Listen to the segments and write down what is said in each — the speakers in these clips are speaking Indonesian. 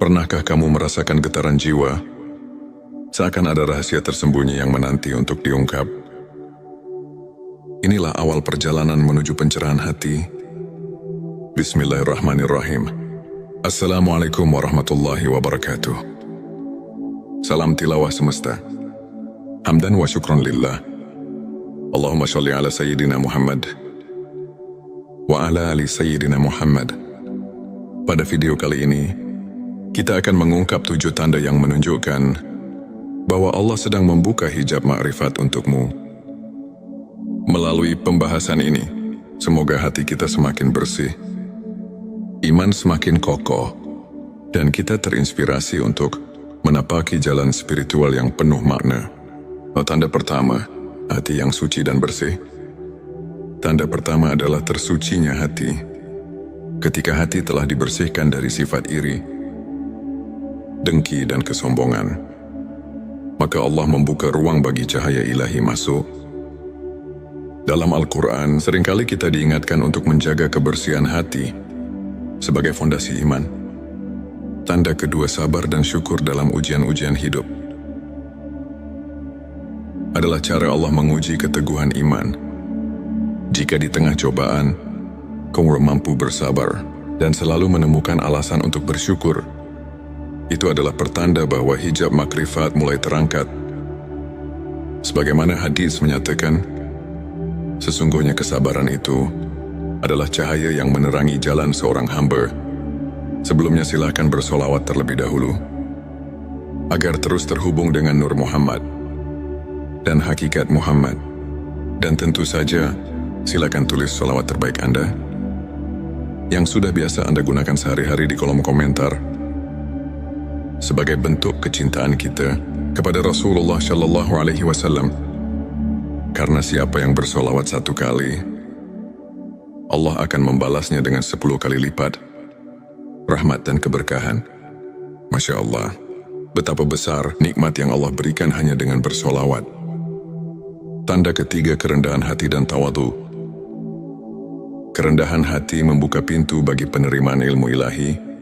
Pernahkah kamu merasakan getaran jiwa? Seakan ada rahasia tersembunyi yang menanti untuk diungkap. Inilah awal perjalanan menuju pencerahan hati. Bismillahirrahmanirrahim. Assalamualaikum warahmatullahi wabarakatuh. Salam tilawah semesta. Hamdan wa syukron lillah. Allahumma sholli ala Sayyidina Muhammad wa ala ali Sayyidina Muhammad. Pada video kali ini, kita akan mengungkap 7 tanda yang menunjukkan bahwa Allah sedang membuka hijab ma'rifat untukmu. Melalui pembahasan ini, semoga hati kita semakin bersih, iman semakin kokoh, dan kita terinspirasi untuk menapaki jalan spiritual yang penuh makna. Tanda pertama, hati yang suci dan bersih. Tanda pertama adalah tersucinya hati. Ketika hati telah dibersihkan dari sifat iri, dengki dan kesombongan, maka Allah membuka ruang bagi cahaya ilahi masuk. Dalam Al-Quran, seringkali kita diingatkan untuk menjaga kebersihan hati sebagai fondasi iman. Tanda kedua, sabar dan syukur dalam ujian-ujian hidup. Adalah cara Allah menguji keteguhan iman. Jika di tengah cobaan, kamu mampu bersabar dan selalu menemukan alasan untuk bersyukur, itu adalah pertanda bahwa hijab makrifat mulai terangkat. Sebagaimana hadis menyatakan, sesungguhnya kesabaran itu adalah cahaya yang menerangi jalan seorang hamba. Sebelumnya silakan bersolawat terlebih dahulu, agar terus terhubung dengan Nur Muhammad dan hakikat Muhammad. Dan tentu saja, silakan tulis solawat terbaik Anda, yang sudah biasa Anda gunakan sehari-hari di kolom komentar, sebagai bentuk kecintaan kita kepada Rasulullah Shallallahu Alaihi Wasallam. Karena siapa yang bersolawat 1 kali, Allah akan membalasnya dengan 10 kali lipat rahmat dan keberkahan. Masya Allah, betapa besar nikmat yang Allah berikan hanya dengan bersolawat. Tanda ketiga, kerendahan hati dan tawadu. Kerendahan hati membuka pintu bagi penerimaan ilmu ilahi.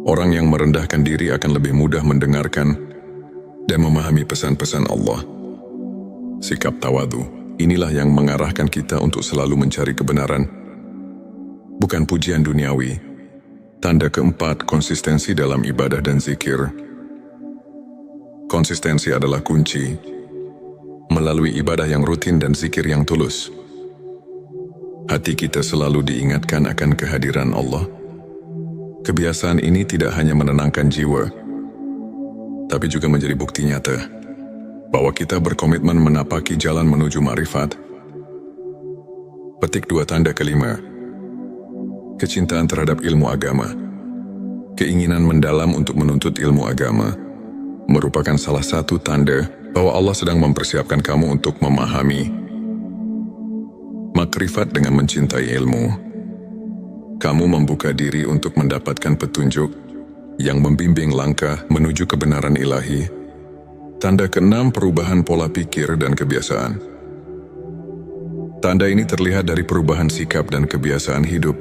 Orang yang merendahkan diri akan lebih mudah mendengarkan dan memahami pesan-pesan Allah. Sikap tawadu, inilah yang mengarahkan kita untuk selalu mencari kebenaran, bukan pujian duniawi. Tanda keempat, konsistensi dalam ibadah dan zikir. Konsistensi adalah kunci. Melalui ibadah yang rutin dan zikir yang tulus, hati kita selalu diingatkan akan kehadiran Allah. Kebiasaan ini tidak hanya menenangkan jiwa, tapi juga menjadi bukti nyata bahwa kita berkomitmen menapaki jalan menuju ma'rifat. Petik 2, tanda kelima, kecintaan terhadap ilmu agama. Keinginan mendalam untuk menuntut ilmu agama merupakan salah satu tanda bahwa Allah sedang mempersiapkan kamu untuk memahami makrifat. Dengan mencintai ilmu, kamu membuka diri untuk mendapatkan petunjuk yang membimbing langkah menuju kebenaran ilahi. Tanda keenam, perubahan pola pikir dan kebiasaan. Tanda ini terlihat dari perubahan sikap dan kebiasaan hidup.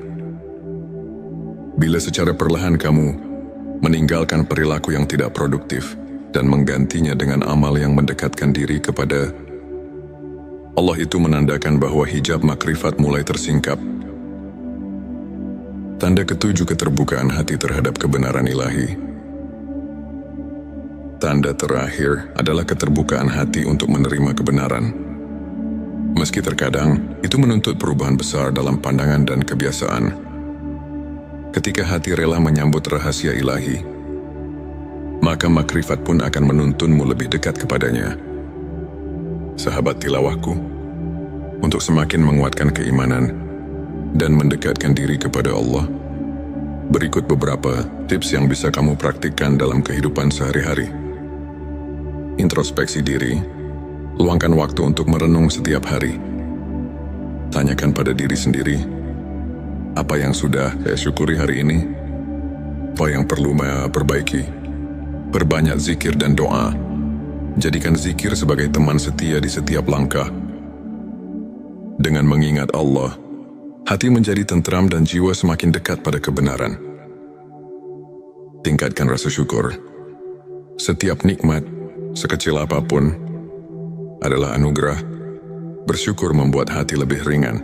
Bila secara perlahan kamu meninggalkan perilaku yang tidak produktif dan menggantinya dengan amal yang mendekatkan diri kepada Allah, itu menandakan bahwa hijab makrifat mulai tersingkap. Tanda ketujuh, keterbukaan hati terhadap kebenaran ilahi. Tanda terakhir adalah keterbukaan hati untuk menerima kebenaran. Meski terkadang itu menuntut perubahan besar dalam pandangan dan kebiasaan. Ketika hati rela menyambut rahasia ilahi, maka makrifat pun akan menuntunmu lebih dekat kepadanya. Sahabat tilawahku, untuk semakin menguatkan keimanan dan mendekatkan diri kepada Allah, berikut beberapa tips yang bisa kamu praktikkan dalam kehidupan sehari-hari. Introspeksi diri. Luangkan waktu untuk merenung setiap hari. Tanyakan pada diri sendiri, apa yang sudah saya syukuri hari ini? Apa yang perlu saya perbaiki? Perbanyak zikir dan doa. Jadikan zikir sebagai teman setia di setiap langkah. Dengan mengingat Allah, hati menjadi tentram dan jiwa semakin dekat pada kebenaran. Tingkatkan rasa syukur. Setiap nikmat, sekecil apapun, adalah anugerah. Bersyukur membuat hati lebih ringan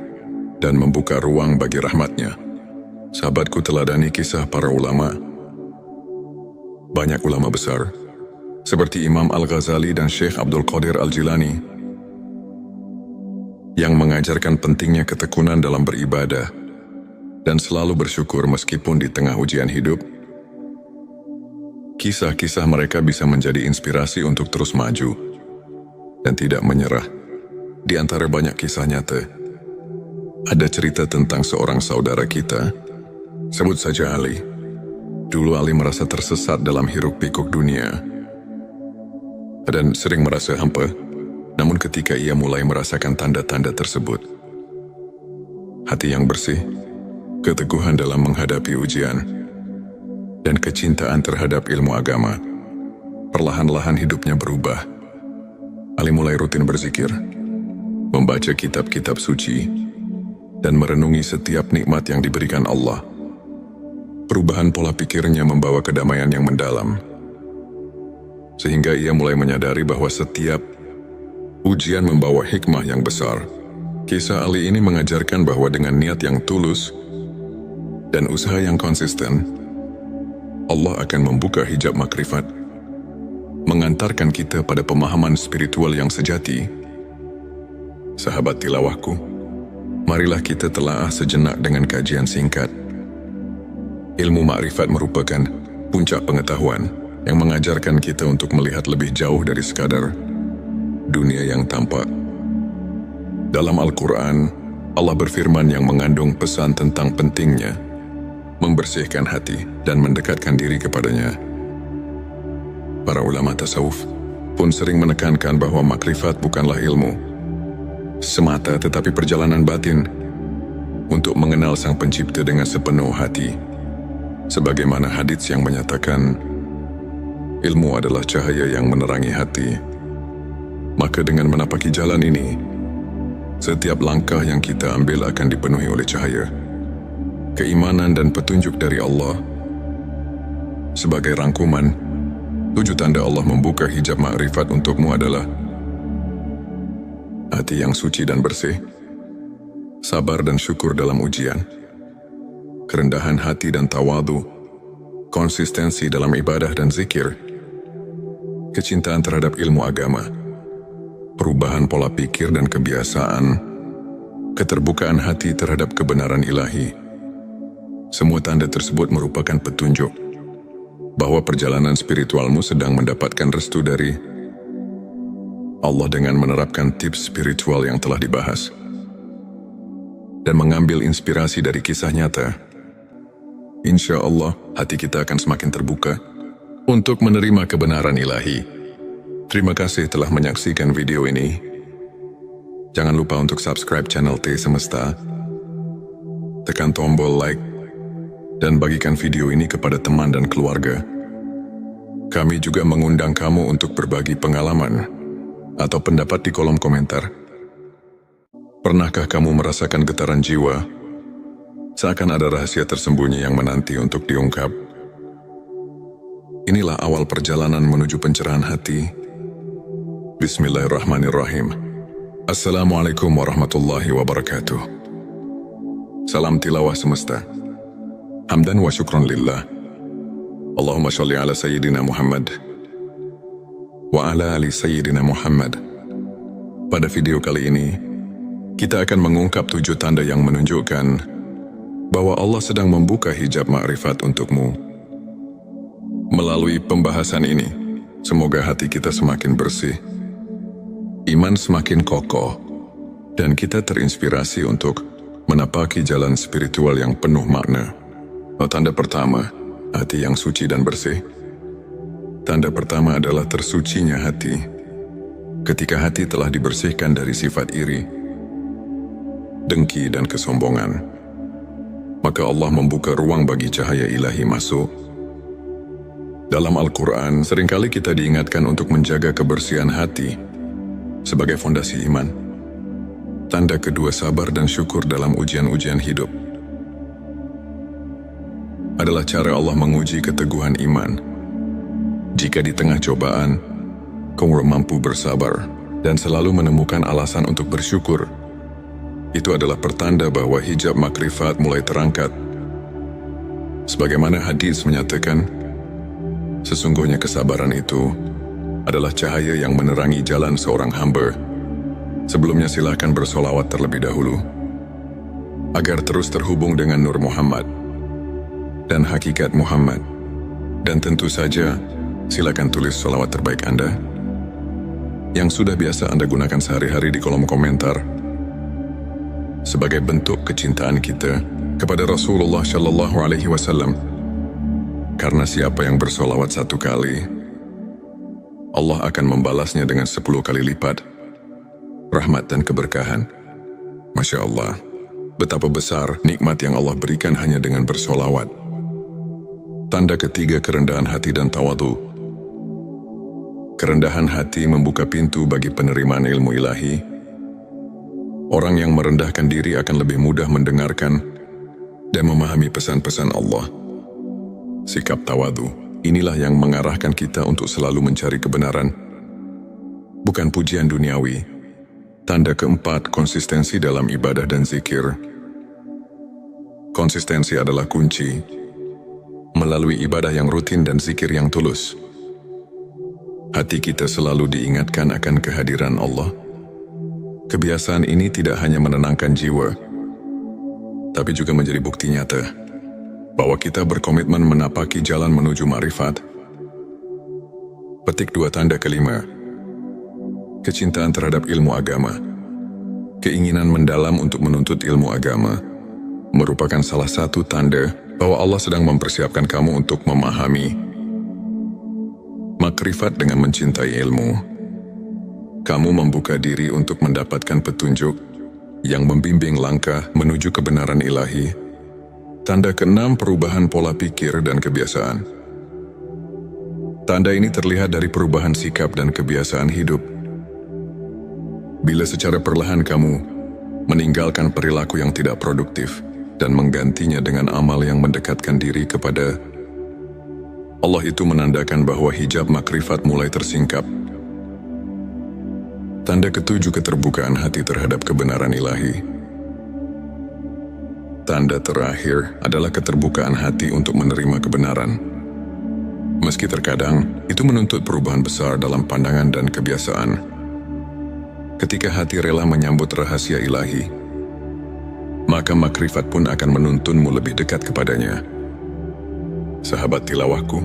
dan membuka ruang bagi rahmatnya. Sahabatku, teladani kisah para ulama. Banyak ulama besar, seperti Imam Al-Ghazali dan Syekh Abdul Qadir Al-Jilani, yang mengajarkan pentingnya ketekunan dalam beribadah dan selalu bersyukur meskipun di tengah ujian hidup. Kisah-kisah mereka bisa menjadi inspirasi untuk terus maju dan tidak menyerah. Di antara banyak kisah nyata, ada cerita tentang seorang saudara kita, sebut saja Ali. Dulu Ali merasa tersesat dalam hiruk-pikuk dunia dan sering merasa hampa. Namun ketika ia mulai merasakan tanda-tanda tersebut, hati yang bersih, keteguhan dalam menghadapi ujian, dan kecintaan terhadap ilmu agama, perlahan-lahan hidupnya berubah. Ali mulai rutin berzikir, membaca kitab-kitab suci, dan merenungi setiap nikmat yang diberikan Allah. Perubahan pola pikirnya membawa kedamaian yang mendalam, sehingga ia mulai menyadari bahwa setiap ujian membawa hikmah yang besar. Kisah Ali ini mengajarkan bahwa dengan niat yang tulus dan usaha yang konsisten, Allah akan membuka hijab makrifat, mengantarkan kita pada pemahaman spiritual yang sejati. Sahabat tilawahku, marilah kita telaah sejenak dengan kajian singkat. Ilmu makrifat merupakan puncak pengetahuan yang mengajarkan kita untuk melihat lebih jauh dari sekadar dunia yang tampak. Dalam Al-Quran, Allah berfirman yang mengandung pesan tentang pentingnya membersihkan hati dan mendekatkan diri kepadanya. Para ulama tasawuf pun sering menekankan bahwa makrifat bukanlah ilmu semata, tetapi perjalanan batin untuk mengenal Sang Pencipta dengan sepenuh hati. Sebagaimana hadits yang menyatakan, ilmu adalah cahaya yang menerangi hati. Maka dengan menapaki jalan ini, setiap langkah yang kita ambil akan dipenuhi oleh cahaya, keimanan dan petunjuk dari Allah. Sebagai rangkuman, 7 tanda Allah membuka hijab makrifat untukmu adalah hati yang suci dan bersih, sabar dan syukur dalam ujian, kerendahan hati dan tawadu, konsistensi dalam ibadah dan zikir, kecintaan terhadap ilmu agama, perubahan pola pikir dan kebiasaan, keterbukaan hati terhadap kebenaran ilahi. Semua tanda tersebut merupakan petunjuk bahwa perjalanan spiritualmu sedang mendapatkan restu dari Allah dengan menerapkan tips spiritual yang telah dibahas dan mengambil inspirasi dari kisah nyata. Insya Allah, hati kita akan semakin terbuka untuk menerima kebenaran ilahi. Terima kasih telah menyaksikan video ini. Jangan lupa untuk subscribe channel T Semesta, tekan tombol like, dan bagikan video ini kepada teman dan keluarga. Kami juga mengundang kamu untuk berbagi pengalaman atau pendapat di kolom komentar. Pernahkah kamu merasakan getaran jiwa, seakan ada rahasia tersembunyi yang menanti untuk diungkap? Inilah awal perjalanan menuju pencerahan hati. Bismillahirrahmanirrahim. Assalamualaikum warahmatullahi wabarakatuh. Salam tilawah semesta. Hamdan wa syukron lillah. Allahumma sholli ala Sayyidina Muhammad wa ala ali Sayyidina Muhammad. Pada video kali ini, kita akan mengungkap 7 tanda yang menunjukkan bahwa Allah sedang membuka hijab makrifat untukmu. Melalui pembahasan ini, semoga hati kita semakin bersih, iman semakin kokoh, dan kita terinspirasi untuk menapaki jalan spiritual yang penuh makna. Tanda pertama, hati yang suci dan bersih. Tanda pertama adalah tersucinya hati. Ketika hati telah dibersihkan dari sifat iri, dengki dan kesombongan, maka Allah membuka ruang bagi cahaya ilahi masuk. Dalam Al-Quran, seringkali kita diingatkan untuk menjaga kebersihan hati sebagai fondasi iman. Tanda kedua, sabar dan syukur dalam ujian-ujian hidup. adalah cara Allah menguji keteguhan iman. Jika di tengah cobaan, kamu mampu bersabar dan selalu menemukan alasan untuk bersyukur, itu adalah pertanda bahwa hijab makrifat mulai terangkat. Sebagaimana hadis menyatakan, sesungguhnya kesabaran itu adalah cahaya yang menerangi jalan seorang hamba. Sebelumnya silakan bersolawat terlebih dahulu, agar terus terhubung dengan Nur Muhammad dan hakikat Muhammad. Dan tentu saja, silakan tulis solawat terbaik Anda, yang sudah biasa Anda gunakan sehari-hari di kolom komentar, sebagai bentuk kecintaan kita kepada Rasulullah Shallallahu Alaihi Wasallam. Karena siapa yang bersolawat 1 kali, Allah akan membalasnya dengan 10 kali lipat rahmat dan keberkahan. Masya Allah, betapa besar nikmat yang Allah berikan hanya dengan bersolawat. Tanda ketiga, kerendahan hati dan tawadu. Kerendahan hati membuka pintu bagi penerimaan ilmu ilahi. Orang yang merendahkan diri akan lebih mudah mendengarkan dan memahami pesan-pesan Allah. Sikap tawadu, inilah yang mengarahkan kita untuk selalu mencari kebenaran, bukan pujian duniawi. Tanda keempat, konsistensi dalam ibadah dan zikir. Konsistensi adalah kunci. Melalui ibadah yang rutin dan zikir yang tulus, hati kita selalu diingatkan akan kehadiran Allah. Kebiasaan ini tidak hanya menenangkan jiwa, tapi juga menjadi bukti nyata bahwa kita berkomitmen menapaki jalan menuju ma'rifat. Petik 2, tanda kelima, kecintaan terhadap ilmu agama. Keinginan mendalam untuk menuntut ilmu agama merupakan salah satu tanda bahwa Allah sedang mempersiapkan kamu untuk memahami makrifat. Dengan mencintai ilmu, kamu membuka diri untuk mendapatkan petunjuk yang membimbing langkah menuju kebenaran ilahi. Tanda keenam, perubahan pola pikir dan kebiasaan. Tanda ini terlihat dari perubahan sikap dan kebiasaan hidup. Bila secara perlahan kamu meninggalkan perilaku yang tidak produktif dan menggantinya dengan amal yang mendekatkan diri kepada Allah, itu menandakan bahwa hijab makrifat mulai tersingkap. Tanda ketujuh, keterbukaan hati terhadap kebenaran ilahi. Tanda terakhir adalah keterbukaan hati untuk menerima kebenaran. Meski terkadang itu menuntut perubahan besar dalam pandangan dan kebiasaan. Ketika hati rela menyambut rahasia ilahi, maka makrifat pun akan menuntunmu lebih dekat kepadanya. Sahabat tilawahku,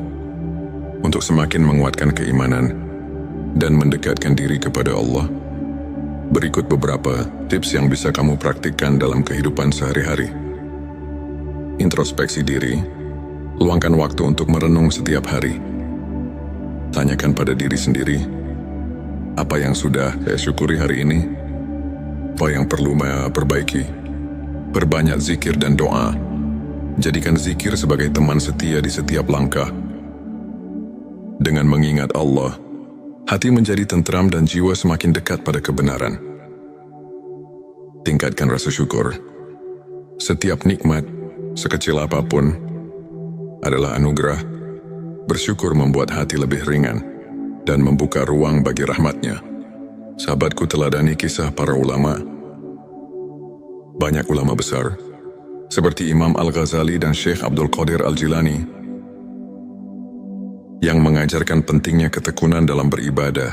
untuk semakin menguatkan keimanan dan mendekatkan diri kepada Allah, berikut beberapa tips yang bisa kamu praktikkan dalam kehidupan sehari-hari. Introspeksi diri. Luangkan waktu untuk merenung setiap hari. Tanyakan pada diri sendiri, apa yang sudah saya syukuri hari ini? Apa yang perlu saya perbaiki? Perbanyak zikir dan doa. Jadikan zikir sebagai teman setia di setiap langkah. Dengan mengingat Allah, hati menjadi tentram dan jiwa semakin dekat pada kebenaran. Tingkatkan rasa syukur. Setiap nikmat, sekecil apapun, adalah anugerah. Bersyukur membuat hati lebih ringan dan membuka ruang bagi rahmatnya. Sahabatku, teladani kisah para ulama. Banyak ulama besar, seperti Imam Al-Ghazali dan Syekh Abdul Qadir Al-Jilani, yang mengajarkan pentingnya ketekunan dalam beribadah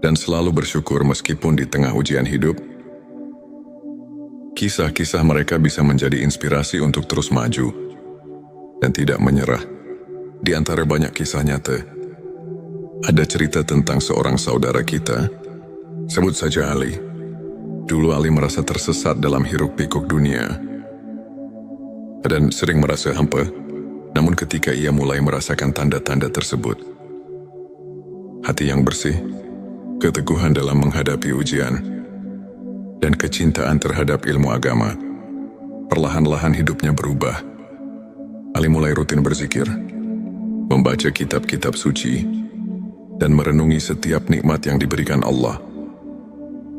dan selalu bersyukur meskipun di tengah ujian hidup. Kisah-kisah mereka bisa menjadi inspirasi untuk terus maju dan tidak menyerah. Di antara banyak kisah nyata, ada cerita tentang seorang saudara kita, sebut saja Ali. Dulu Ali merasa tersesat dalam hiruk-pikuk dunia dan sering merasa hampa. Namun ketika ia mulai merasakan tanda-tanda tersebut, hati yang bersih, keteguhan dalam menghadapi ujian, dan kecintaan terhadap ilmu agama, perlahan-lahan hidupnya berubah. Ali mulai rutin berzikir, membaca kitab-kitab suci, dan merenungi setiap nikmat yang diberikan Allah.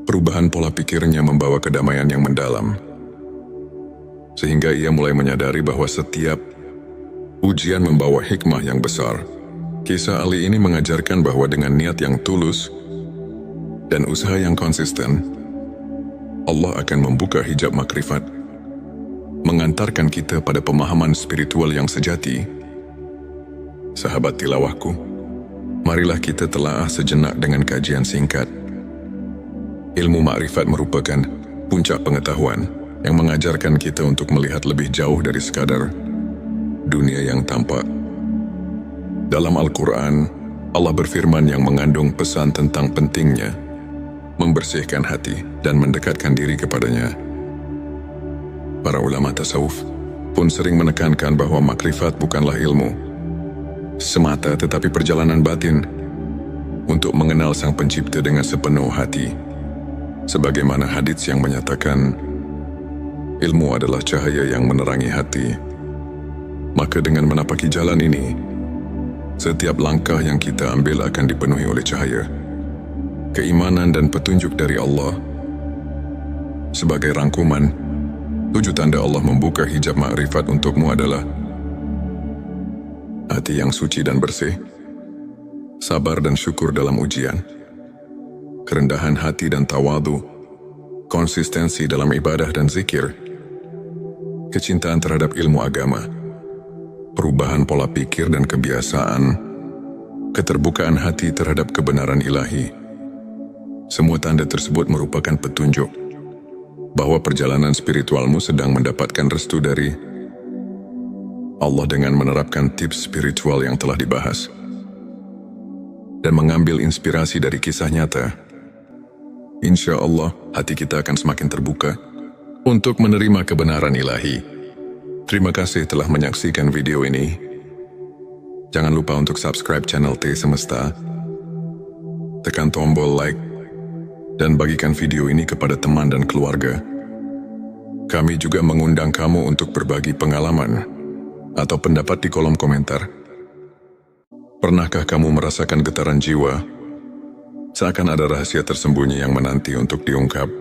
Perubahan pola pikirnya membawa kedamaian yang mendalam, sehingga ia mulai menyadari bahwa setiap Ujian membawa hikmah yang besar. Kisah Ali ini mengajarkan bahwa dengan niat yang tulus dan usaha yang konsisten, Allah akan membuka hijab makrifat, mengantarkan kita pada pemahaman spiritual yang sejati. Sahabat tilawahku, marilah kita telaah sejenak dengan kajian singkat. Ilmu makrifat merupakan puncak pengetahuan yang mengajarkan kita untuk melihat lebih jauh dari sekadar dunia yang tampak. Dalam Al-Quran, Allah berfirman yang mengandung pesan tentang pentingnya membersihkan hati dan mendekatkan diri kepadanya. Para ulama tasawuf pun sering menekankan bahwa makrifat bukanlah ilmu semata, tetapi perjalanan batin untuk mengenal Sang Pencipta dengan sepenuh hati. Sebagaimana hadits yang menyatakan, ilmu adalah cahaya yang menerangi hati. Maka dengan menapaki jalan ini, setiap langkah yang kita ambil akan dipenuhi oleh cahaya, keimanan dan petunjuk dari Allah. Sebagai rangkuman, 7 tanda Allah membuka hijab makrifat untukmu adalah hati yang suci dan bersih, sabar dan syukur dalam ujian, kerendahan hati dan tawadu, konsistensi dalam ibadah dan zikir, kecintaan terhadap ilmu agama, perubahan pola pikir dan kebiasaan, keterbukaan hati terhadap kebenaran ilahi. Semua tanda tersebut merupakan petunjuk bahwa perjalanan spiritualmu sedang mendapatkan restu dari Allah dengan menerapkan tips spiritual yang telah dibahas dan mengambil inspirasi dari kisah nyata. Insya Allah, hati kita akan semakin terbuka untuk menerima kebenaran ilahi. Terima kasih telah menyaksikan video ini. Jangan lupa untuk subscribe channel T Semesta, tekan tombol like, dan bagikan video ini kepada teman dan keluarga. Kami juga mengundang kamu untuk berbagi pengalaman atau pendapat di kolom komentar. Pernahkah kamu merasakan getaran jiwa? Seakan ada rahasia tersembunyi yang menanti untuk diungkap.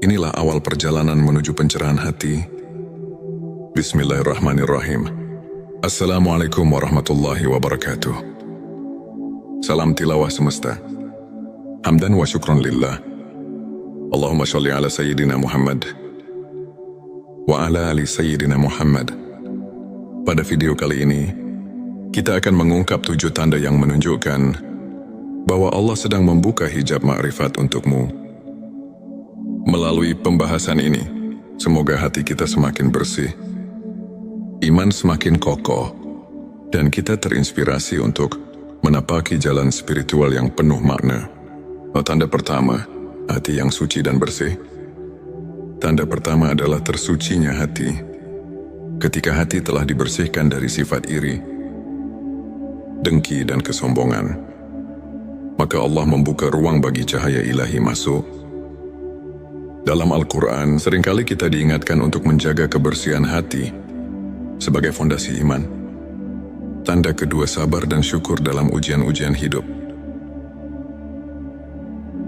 Inilah awal perjalanan menuju pencerahan hati. Bismillahirrahmanirrahim. Assalamualaikum warahmatullahi wabarakatuh. Salam tilawah semesta. Hamdan wa syukron lillah. Allahumma sholli ala Sayyidina Muhammad wa ala ali Sayyidina Muhammad. Pada video kali ini, kita akan mengungkap 7 tanda yang menunjukkan bahwa Allah sedang membuka hijab makrifat untukmu. Melalui pembahasan ini, semoga hati kita semakin bersih, iman semakin kokoh, dan kita terinspirasi untuk menapaki jalan spiritual yang penuh makna. Tanda pertama, hati yang suci dan bersih. Tanda pertama adalah tersucinya hati. Ketika hati telah dibersihkan dari sifat iri, dengki dan kesombongan, maka Allah membuka ruang bagi cahaya ilahi masuk. Dalam Al-Quran, seringkali kita diingatkan untuk menjaga kebersihan hati sebagai fondasi iman. Tanda kedua, sabar dan syukur dalam ujian-ujian hidup.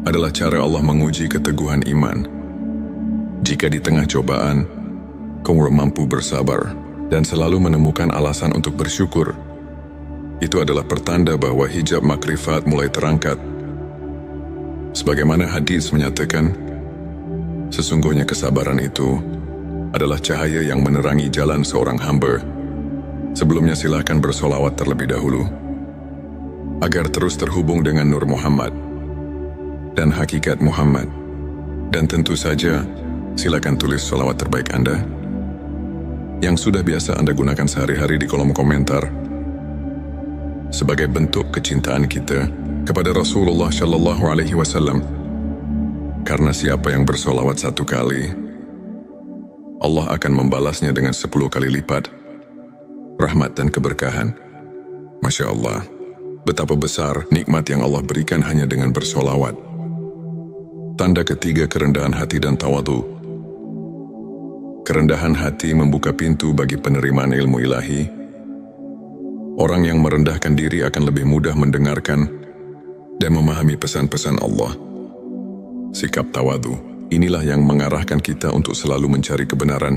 Adalah cara Allah menguji keteguhan iman. Jika di tengah cobaan, kamu mampu bersabar dan selalu menemukan alasan untuk bersyukur, itu adalah pertanda bahwa hijab makrifat mulai terangkat. Sebagaimana hadis menyatakan, sesungguhnya kesabaran itu adalah cahaya yang menerangi jalan seorang hamba. Sebelumnya silakan bersolawat terlebih dahulu, agar terus terhubung dengan Nur Muhammad dan hakikat Muhammad. Dan tentu saja, silakan tulis solawat terbaik Anda yang sudah biasa Anda gunakan sehari-hari di kolom komentar, sebagai bentuk kecintaan kita kepada Rasulullah Shallallahu Alaihi Wasallam. Karena siapa yang bersolawat 1 kali, Allah akan membalasnya dengan 10 kali lipat rahmat dan keberkahan. Masya Allah, betapa besar nikmat yang Allah berikan hanya dengan bersolawat. Tanda ketiga, kerendahan hati dan tawadu. Kerendahan hati membuka pintu bagi penerimaan ilmu ilahi. Orang yang merendahkan diri akan lebih mudah mendengarkan dan memahami pesan-pesan Allah. Sikap tawadu, inilah yang mengarahkan kita untuk selalu mencari kebenaran,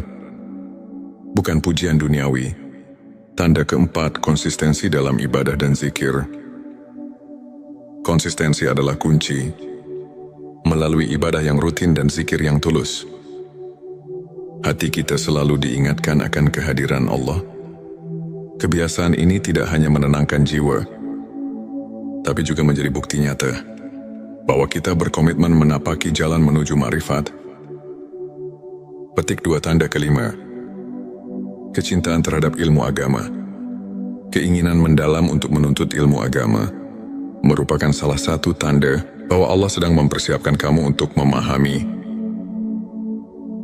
bukan pujian duniawi. Tanda keempat, konsistensi dalam ibadah dan zikir. Konsistensi adalah kunci. Melalui ibadah yang rutin dan zikir yang tulus, hati kita selalu diingatkan akan kehadiran Allah. Kebiasaan ini tidak hanya menenangkan jiwa, tapi juga menjadi bukti nyata bahwa kita berkomitmen menapaki jalan menuju ma'rifat. Petik 2 tanda kelima. Kecintaan terhadap ilmu agama. Keinginan mendalam untuk menuntut ilmu agama merupakan salah satu tanda bahwa Allah sedang mempersiapkan kamu untuk memahami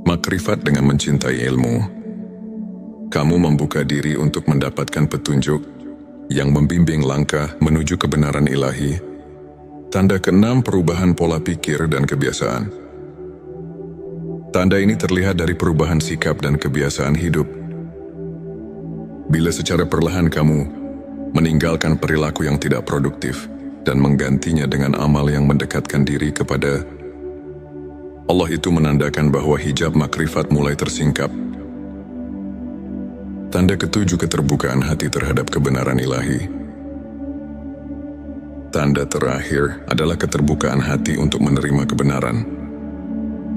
makrifat. Dengan mencintai ilmu, kamu membuka diri untuk mendapatkan petunjuk yang membimbing langkah menuju kebenaran ilahi. Tanda keenam, perubahan pola pikir dan kebiasaan. Tanda ini terlihat dari perubahan sikap dan kebiasaan hidup. Bila secara perlahan kamu meninggalkan perilaku yang tidak produktif dan menggantinya dengan amal yang mendekatkan diri kepada Allah, itu menandakan bahwa hijab makrifat mulai tersingkap. Tanda ketujuh, keterbukaan hati terhadap kebenaran ilahi. Tanda terakhir adalah keterbukaan hati untuk menerima kebenaran.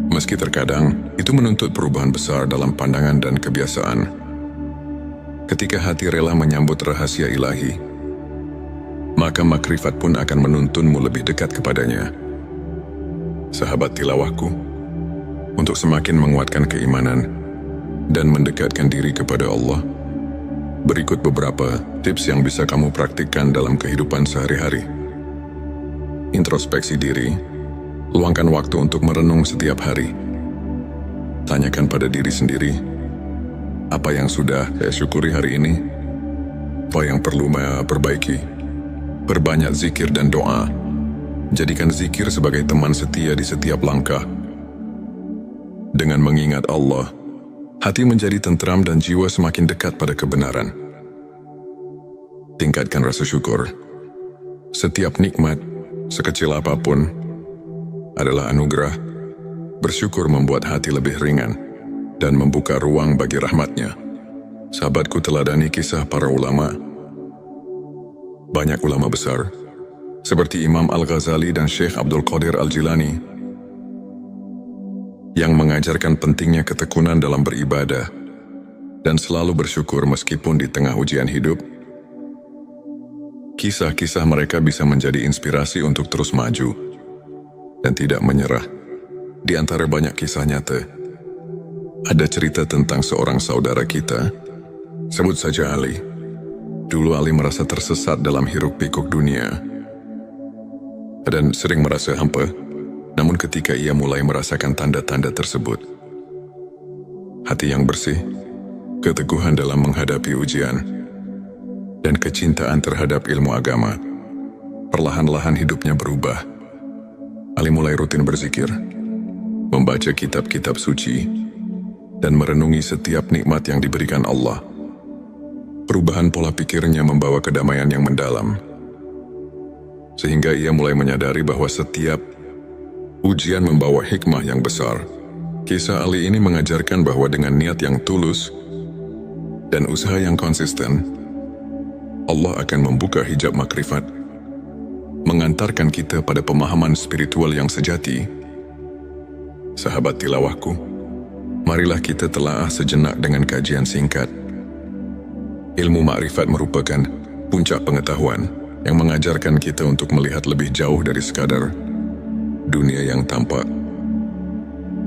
Meski terkadang itu menuntut perubahan besar dalam pandangan dan kebiasaan. Ketika hati rela menyambut rahasia ilahi, maka makrifat pun akan menuntunmu lebih dekat kepadanya. Sahabat tilawahku, untuk semakin menguatkan keimanan dan mendekatkan diri kepada Allah, berikut beberapa tips yang bisa kamu praktikkan dalam kehidupan sehari-hari. Introspeksi diri. Luangkan waktu untuk merenung setiap hari. Tanyakan pada diri sendiri, apa yang sudah saya syukuri hari ini? Apa yang perlu saya perbaiki? Perbanyak zikir dan doa. Jadikan zikir sebagai teman setia di setiap langkah. Dengan mengingat Allah, hati menjadi tentram dan jiwa semakin dekat pada kebenaran. Tingkatkan rasa syukur. Setiap nikmat, sekecil apapun, adalah anugerah. Bersyukur membuat hati lebih ringan dan membuka ruang bagi rahmatnya. Sahabatku, teladani kisah para ulama. Banyak ulama besar, seperti Imam Al-Ghazali dan Syekh Abdul Qadir Al-Jilani, yang mengajarkan pentingnya ketekunan dalam beribadah dan selalu bersyukur meskipun di tengah ujian hidup. Kisah-kisah mereka bisa menjadi inspirasi untuk terus maju dan tidak menyerah. Di antara banyak kisah nyata, ada cerita tentang seorang saudara kita, sebut saja Ali. Dulu Ali merasa tersesat dalam hiruk-pikuk dunia dan sering merasa hampa. Namun ketika ia mulai merasakan tanda-tanda tersebut, hati yang bersih, keteguhan dalam menghadapi ujian, dan kecintaan terhadap ilmu agama, perlahan-lahan hidupnya berubah. Ali mulai rutin berzikir, membaca kitab-kitab suci, dan merenungi setiap nikmat yang diberikan Allah. Perubahan pola pikirnya membawa kedamaian yang mendalam, sehingga ia mulai menyadari bahwa setiap ujian membawa hikmah yang besar. Kisah Ali ini mengajarkan bahwa dengan niat yang tulus dan usaha yang konsisten, Allah akan membuka hijab makrifat, mengantarkan kita pada pemahaman spiritual yang sejati. Sahabat tilawahku, marilah kita telaah sejenak dengan kajian singkat. Ilmu makrifat merupakan puncak pengetahuan yang mengajarkan kita untuk melihat lebih jauh dari sekadar dunia yang tampak.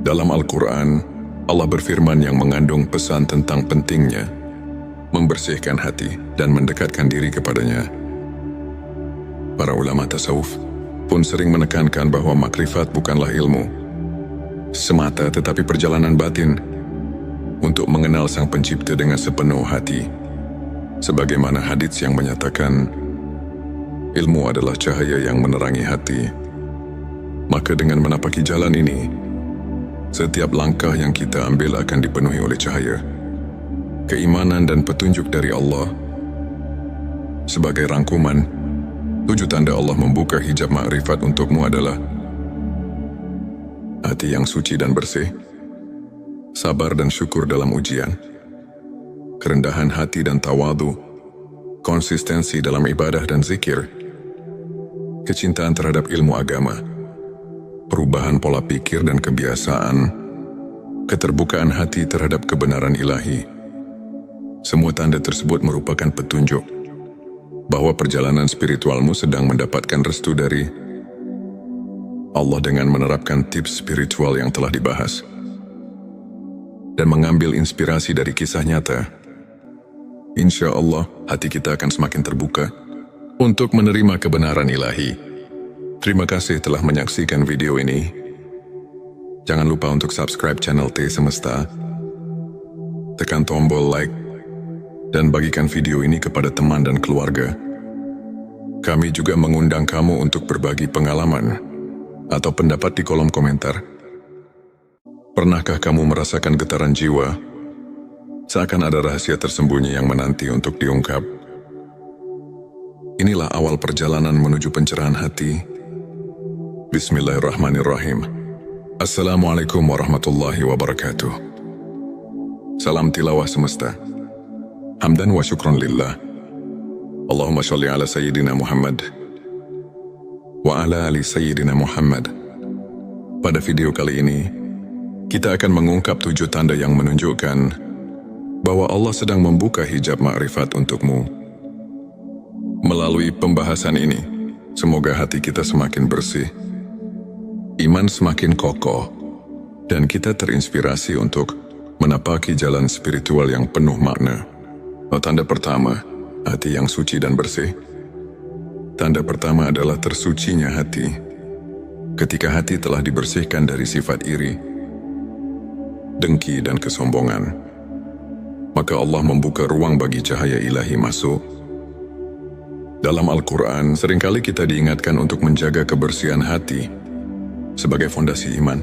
Dalam Al-Quran, Allah berfirman yang mengandung pesan tentang pentingnya membersihkan hati dan mendekatkan diri kepadanya. Para ulama tasawuf pun sering menekankan bahwa makrifat bukanlah ilmu semata, tetapi perjalanan batin untuk mengenal Sang Pencipta dengan sepenuh hati. Sebagaimana hadits yang menyatakan, ilmu adalah cahaya yang menerangi hati. Maka dengan menapaki jalan ini, setiap langkah yang kita ambil akan dipenuhi oleh cahaya, keimanan dan petunjuk dari Allah. Sebagai rangkuman, 7 tanda Allah membuka hijab makrifat untukmu adalah hati yang suci dan bersih, sabar dan syukur dalam ujian, kerendahan hati dan tawadu, konsistensi dalam ibadah dan zikir, kecintaan terhadap ilmu agama, perubahan pola pikir dan kebiasaan, keterbukaan hati terhadap kebenaran ilahi. Semua tanda tersebut merupakan petunjuk bahwa perjalanan spiritualmu sedang mendapatkan restu dari Allah dengan menerapkan tips spiritual yang telah dibahas dan mengambil inspirasi dari kisah nyata. Insya Allah, hati kita akan semakin terbuka untuk menerima kebenaran ilahi. Terima kasih telah menyaksikan video ini. Jangan lupa untuk subscribe channel T Semesta, tekan tombol like, dan bagikan video ini kepada teman dan keluarga. Kami juga mengundang kamu untuk berbagi pengalaman atau pendapat di kolom komentar. Pernahkah kamu merasakan getaran jiwa? Seakan ada rahasia tersembunyi yang menanti untuk diungkap. Inilah awal perjalanan menuju pencerahan hati. Bismillahirrahmanirrahim. Assalamualaikum warahmatullahi wabarakatuh. Salam tilawah semesta. Hamdan wa syukron lillah. Allahumma sholli ala Sayyidina Muhammad wa ala ali Sayyidina Muhammad. Pada video kali ini, kita akan mengungkap 7 tanda yang menunjukkan bahwa Allah sedang membuka hijab ma'rifat untukmu. Melalui pembahasan ini, semoga hati kita semakin bersih, iman semakin kokoh, dan kita terinspirasi untuk menapaki jalan spiritual yang penuh makna. Tanda pertama, hati yang suci dan bersih. Tanda pertama adalah tersucinya hati. Ketika hati telah dibersihkan dari sifat iri, dengki dan kesombongan, maka Allah membuka ruang bagi cahaya ilahi masuk. Dalam Al-Quran, seringkali kita diingatkan untuk menjaga kebersihan hati sebagai fondasi iman.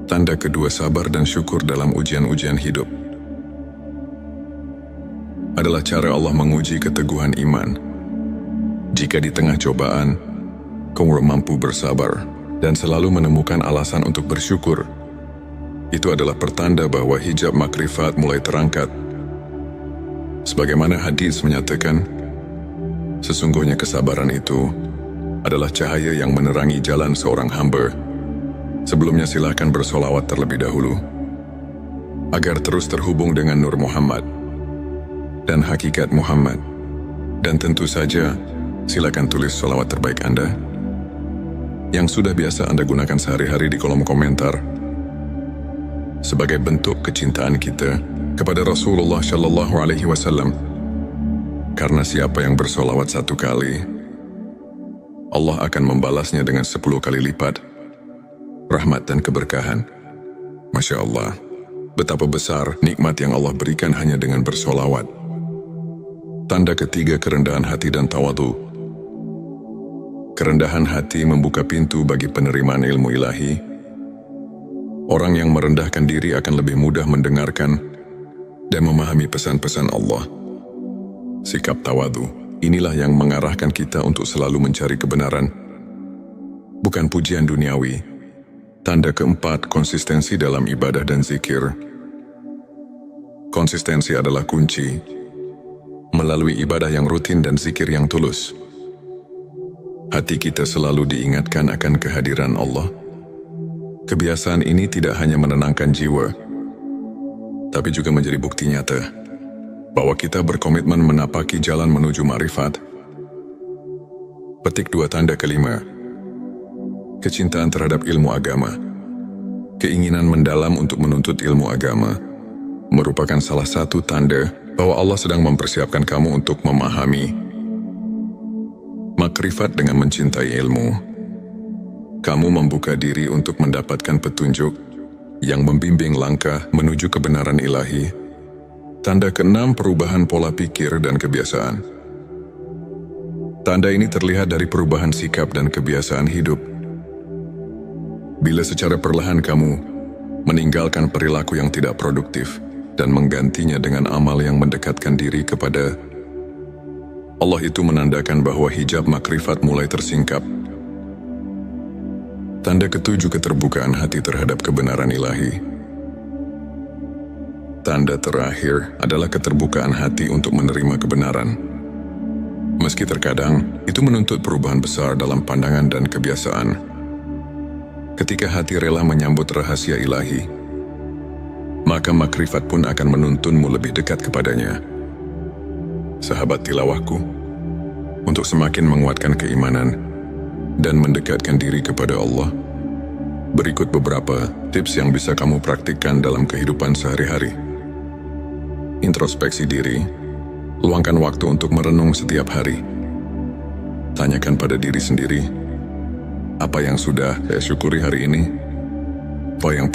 Tanda kedua, sabar dan syukur dalam ujian-ujian hidup. Adalah cara Allah menguji keteguhan iman. Jika di tengah cobaan, kamu mampu bersabar dan selalu menemukan alasan untuk bersyukur, itu adalah pertanda bahwa hijab makrifat mulai terangkat. Sebagaimana hadis menyatakan, sesungguhnya kesabaran itu adalah cahaya yang menerangi jalan seorang hamba. Sebelumnya silakan bersolawat terlebih dahulu, agar terus terhubung dengan Nur Muhammad dan hakikat Muhammad. Dan tentu saja, silakan tulis solawat terbaik Anda yang sudah biasa Anda gunakan sehari-hari di kolom komentar, sebagai bentuk kecintaan kita kepada Rasulullah Shallallahu Alaihi Wasallam. Karena siapa yang bersolawat 1 kali, Allah akan membalasnya dengan 10 kali lipat rahmat dan keberkahan. Masya Allah, betapa besar nikmat yang Allah berikan hanya dengan bersolawat. Tanda ketiga, kerendahan hati dan tawadu. Kerendahan hati membuka pintu bagi penerimaan ilmu ilahi. Orang yang merendahkan diri akan lebih mudah mendengarkan dan memahami pesan-pesan Allah. Sikap tawadu, inilah yang mengarahkan kita untuk selalu mencari kebenaran, bukan pujian duniawi. Tanda keempat, konsistensi dalam ibadah dan zikir. Konsistensi adalah kunci. Melalui ibadah yang rutin dan zikir yang tulus, hati kita selalu diingatkan akan kehadiran Allah. Kebiasaan ini tidak hanya menenangkan jiwa, tapi juga menjadi bukti nyata bahwa kita berkomitmen menapaki jalan menuju ma'rifat. Petik 2, tanda kelima, kecintaan terhadap ilmu agama. Keinginan mendalam untuk menuntut ilmu agama merupakan salah satu tanda bahwa Allah sedang mempersiapkan kamu untuk memahami makrifat. Dengan mencintai ilmu, kamu membuka diri untuk mendapatkan petunjuk yang membimbing langkah menuju kebenaran ilahi. Tanda keenam, perubahan pola pikir dan kebiasaan. Tanda ini terlihat dari perubahan sikap dan kebiasaan hidup. Bila secara perlahan kamu meninggalkan perilaku yang tidak produktif dan menggantinya dengan amal yang mendekatkan diri kepada Allah, itu menandakan bahwa hijab makrifat mulai tersingkap. Tanda ketujuh, keterbukaan hati terhadap kebenaran ilahi. Tanda terakhir adalah keterbukaan hati untuk menerima kebenaran. Meski terkadang itu menuntut perubahan besar dalam pandangan dan kebiasaan. Ketika hati rela menyambut rahasia ilahi, maka makrifat pun akan menuntunmu lebih dekat kepadanya. Sahabat tilawahku, untuk semakin menguatkan keimanan dan mendekatkan diri kepada Allah, berikut beberapa tips yang bisa kamu praktikkan dalam kehidupan sehari-hari. Introspeksi diri, luangkan waktu untuk merenung setiap hari. Tanyakan pada diri sendiri, apa yang sudah saya syukuri hari ini? Apa yang